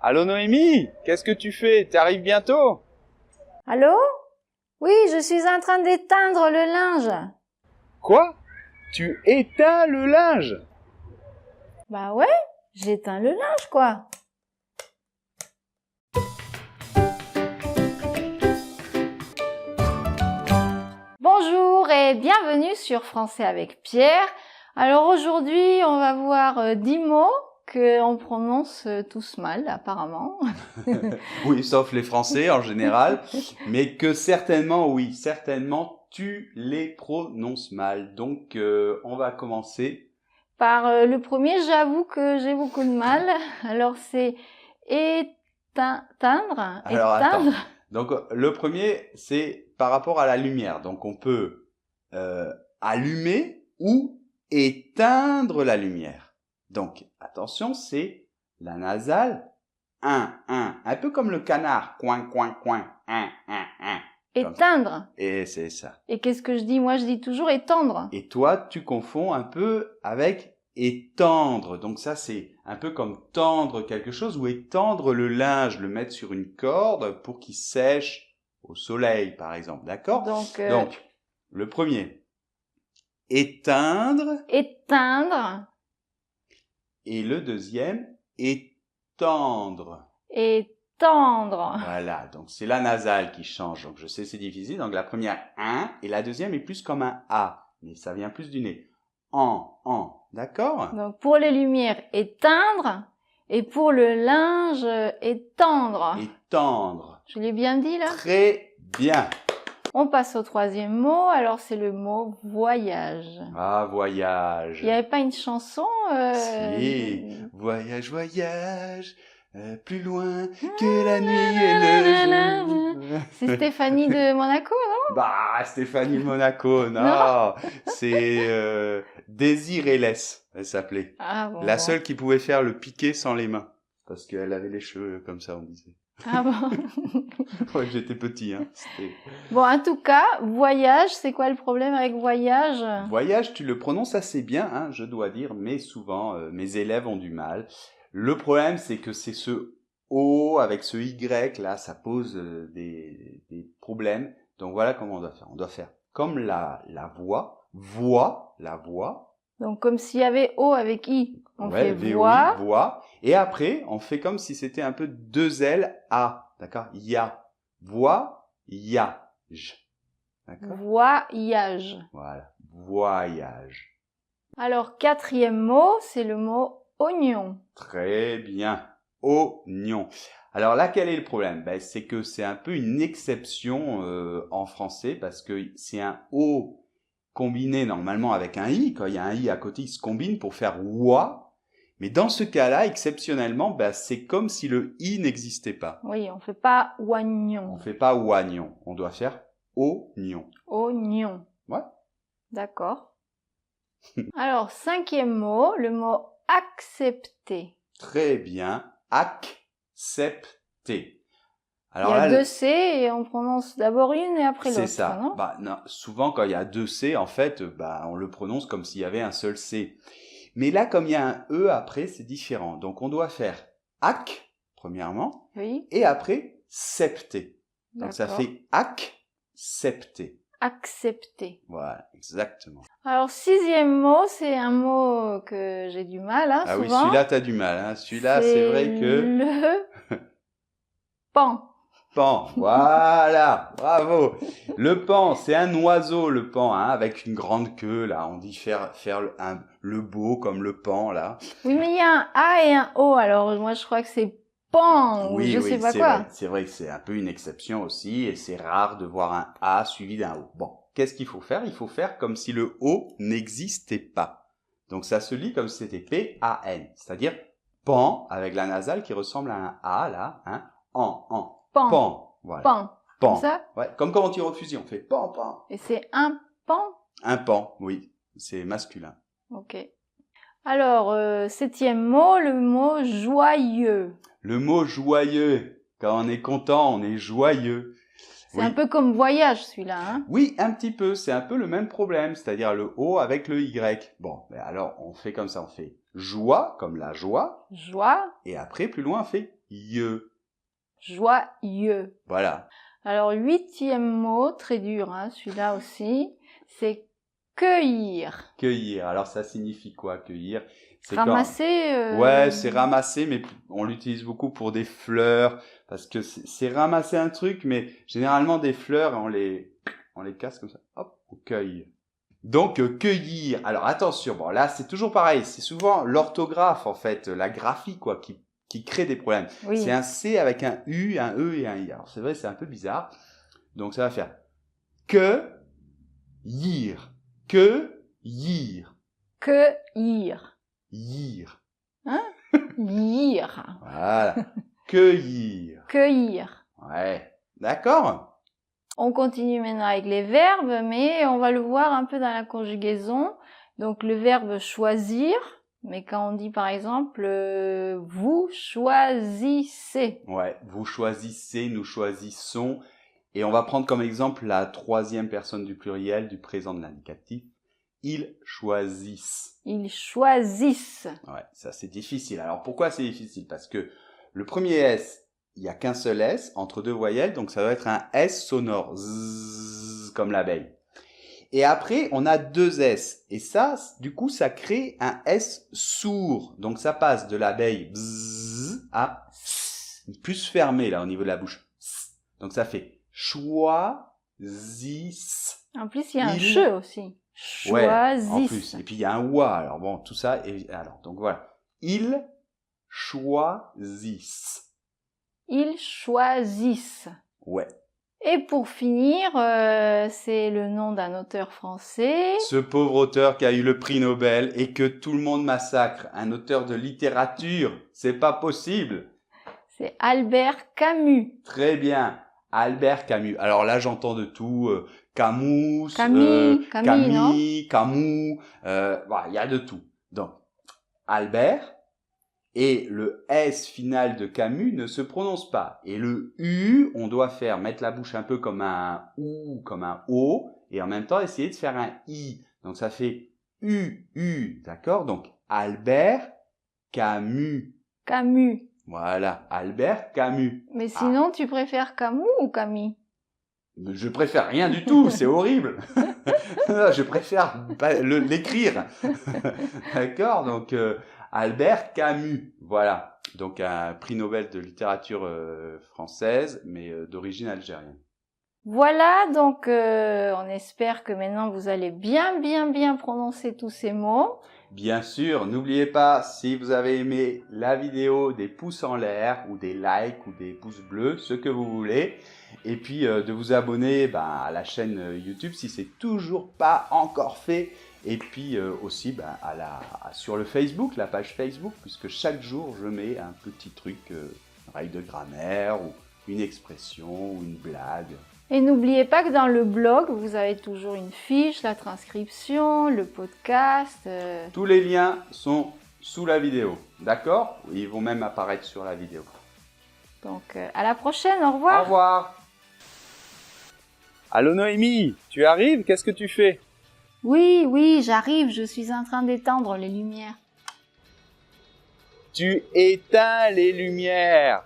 Allô Noémie, qu'est-ce que tu fais? T'arrives bientôt? Allô? Oui, je suis en train d'éteindre le linge. Quoi? Tu éteins le linge? Bah ouais, j'éteins le linge, quoi. Bonjour et bienvenue sur Français avec Pierre. Alors aujourd'hui, on va voir 10 mots qu'on prononce tous mal, apparemment. Oui, sauf les Français en général, mais que certainement, oui, certainement, tu les prononces mal. Donc, on va commencer. Par le premier, j'avoue que j'ai beaucoup de mal. Alors c'est éteindre. Alors, attends. Donc, le premier, c'est par rapport à la lumière. Donc, on peut allumer ou éteindre la lumière. Donc, attention, c'est la nasale. Un peu comme le canard. Coin, coin, coin. Un. Éteindre. Et c'est ça. Et qu'est-ce que je dis? Moi, je dis toujours étendre. Et toi, tu confonds un peu avec étendre. Donc ça, c'est un peu comme tendre quelque chose ou étendre le linge, le mettre sur une corde pour qu'il sèche au soleil, par exemple. D'accord? Donc, le premier, éteindre. Éteindre. Et le deuxième, étendre. Étendre. Voilà, donc c'est la nasale qui change. Donc je sais c'est difficile. Donc la première, un, et la deuxième est plus comme un A, mais ça vient plus du nez. En, d'accord? Donc pour les lumières, éteindre. Et pour le linge, étendre. Étendre. Je l'ai bien dit là? Très bien. On passe au troisième mot. Alors c'est le mot voyage. Ah, voyage. Il n'y avait pas une chanson Si, voyage, voyage, plus loin que la nuit et le jour. C'est Stéphanie de Monaco, non? Bah, Stéphanie de Monaco, non. C'est Désir et Laisse, elle s'appelait. Ah bon. La seule qui pouvait faire le piqué sans les mains. Parce qu'elle avait les cheveux comme ça, on disait. Ah bon. Ouais, j'étais petit, hein. Bon, en tout cas, voyage, c'est quoi le problème avec voyage? Voyage, tu le prononces assez bien, hein, je dois dire, mais souvent, mes élèves ont du mal. Le problème, c'est que c'est ce O avec ce Y, là, ça pose des problèmes. Donc voilà comment on doit faire. On doit faire comme la voix, la voix. Donc comme s'il y avait O avec I, on fait voix. Voix. Et après, on fait comme si c'était un peu deux L, A, d'accord? Ya, voyage. D'accord? Voyage. Voilà, voyage. Alors, quatrième mot, c'est le mot oignon. Très bien, oignon. Alors là, quel est le problème? Ben, c'est que c'est un peu une exception en français parce que c'est un O combiné normalement avec un I. Quand il y a un I à côté, il se combine pour faire oie. Mais dans ce cas-là, exceptionnellement, ben, c'est comme si le I n'existait pas. Oui, on fait pas oignon. On fait pas oignon, on doit faire oignon. Oignon. Ouais. D'accord. Alors, cinquième mot, le mot accepter. Très bien, accepter. Alors il y a là, deux C et on prononce d'abord une et après l'autre. C'est ça. Non? Bah, non, souvent, quand il y a deux C, en fait, bah, on le prononce comme s'il y avait un seul C. Mais là, comme il y a un E après, c'est différent. Donc, on doit faire ac, premièrement, Oui. et après, septer. Donc, ça fait accepter. Accepter. Voilà, exactement. Alors, sixième mot, c'est un mot que j'ai du mal, hein, Ah souvent. oui, celui-là, t'as du mal. Hein. Celui-là, c'est vrai que... le pan. Pan, voilà, bravo. Le pan, c'est un oiseau, le pan, hein, avec une grande queue, là. On dit faire le beau comme le pan, là. Oui, mais il y a un A et un O, alors moi je crois que c'est pan, ou je sais pas quoi. C'est vrai que c'est un peu une exception aussi, et c'est rare de voir un A suivi d'un O. Bon, qu'est-ce qu'il faut faire? Il faut faire comme si le O n'existait pas. Donc ça se lit comme si c'était P-A-N, c'est-à-dire pan, avec la nasale qui ressemble à un A, là, hein, pan. Pan, voilà. Pan. Pan. Comme ça? Ouais, comme quand on tire au fusil, on fait pan. Et c'est un pan? Un pan, oui. C'est masculin. Ok. Alors, septième mot, le mot joyeux. Le mot joyeux. Quand on est content, on est joyeux. C'est un peu comme voyage, celui-là, hein? Oui, un petit peu. C'est un peu le même problème, c'est-à-dire le O avec le Y. Bon, ben alors, on fait comme ça, on fait joie, comme la joie. Joie. Et après, plus loin, on fait Joyeux. Voilà. Alors, 8e mot, très dur, hein, celui-là aussi, c'est cueillir. Cueillir. Alors, ça signifie quoi, cueillir? C'est Ramasser. Ouais, c'est ramasser, mais on l'utilise beaucoup pour des fleurs, parce que c'est ramasser un truc, mais généralement des fleurs, on les casse comme ça. Hop, on cueille. Donc, cueillir. Alors, attention. Bon, là, c'est toujours pareil. C'est souvent l'orthographe, en fait, la graphie, quoi, qui crée des problèmes. Oui. C'est un C avec un U, un E et un I. Alors, c'est vrai, c'est un peu bizarre. Donc, ça va faire cueillir. Cueillir. Cueillir. Yir. Hein? Lire. Voilà. Cueillir. Cueillir. Ouais. D'accord? On continue maintenant avec les verbes, mais on va le voir un peu dans la conjugaison. Donc, le verbe choisir. Mais quand on dit, par exemple, vous choisissez. Ouais. Vous choisissez, nous choisissons. Et on va prendre comme exemple la 3e personne du pluriel du présent de l'indicatif. Ils choisissent. Ils choisissent. Ouais, ça c'est difficile. Alors pourquoi c'est difficile? Parce que le premier S, il n'y a qu'un seul S entre deux voyelles, donc ça doit être un S sonore, zzz, comme l'abeille. Et après, on a 2 S. Et ça, du coup, ça crée un S sourd. Donc ça passe de l'abeille bzzz à plus fermé là au niveau de la bouche. Donc ça fait choisissent. En plus, il y a un che aussi. Choisissent. Ouais, en plus. Et puis il y a un wa. Alors bon, tout ça. Et alors donc voilà. Ils choisissent. Ils choisissent. Ouais. Et pour finir, c'est le nom d'un auteur français. Ce pauvre auteur qui a eu le prix Nobel et que tout le monde massacre. Un auteur de littérature. C'est pas possible. C'est Albert Camus. Très bien. Albert Camus. Alors là, j'entends de tout. Camus, Camille, non? Camus, voilà, il y a de tout. Donc, Albert et le S final de Camus ne se prononce pas. Et le U, on doit mettre la bouche un peu comme un OU, comme un O, et en même temps essayer de faire un I. Donc ça fait U, d'accord? Donc, Albert Camus. Camus. Voilà, Albert Camus. Mais sinon, tu préfères Camus ou Camille? Je préfère rien du tout, c'est horrible. Je préfère l'écrire. D'accord? Donc, Albert Camus. Voilà. Donc, un prix Nobel de littérature française, mais d'origine algérienne. Voilà, donc on espère que maintenant vous allez bien prononcer tous ces mots. Bien sûr, n'oubliez pas, si vous avez aimé la vidéo, des pouces en l'air ou des likes ou des pouces bleus, ce que vous voulez. Et puis de vous abonner à la chaîne YouTube si c'est toujours pas encore fait. Et puis aussi sur le Facebook, la page Facebook, puisque chaque jour je mets un petit truc, une règle de grammaire ou une expression ou une blague. Et n'oubliez pas que dans le blog, vous avez toujours une fiche, la transcription, le podcast. Tous les liens sont sous la vidéo, d'accord? Ils vont même apparaître sur la vidéo. Donc à la prochaine, au revoir. Au revoir. Allô Noémie, tu arrives? Qu'est-ce que tu fais? Oui, j'arrive, je suis en train d'éteindre les lumières. Tu éteins les lumières.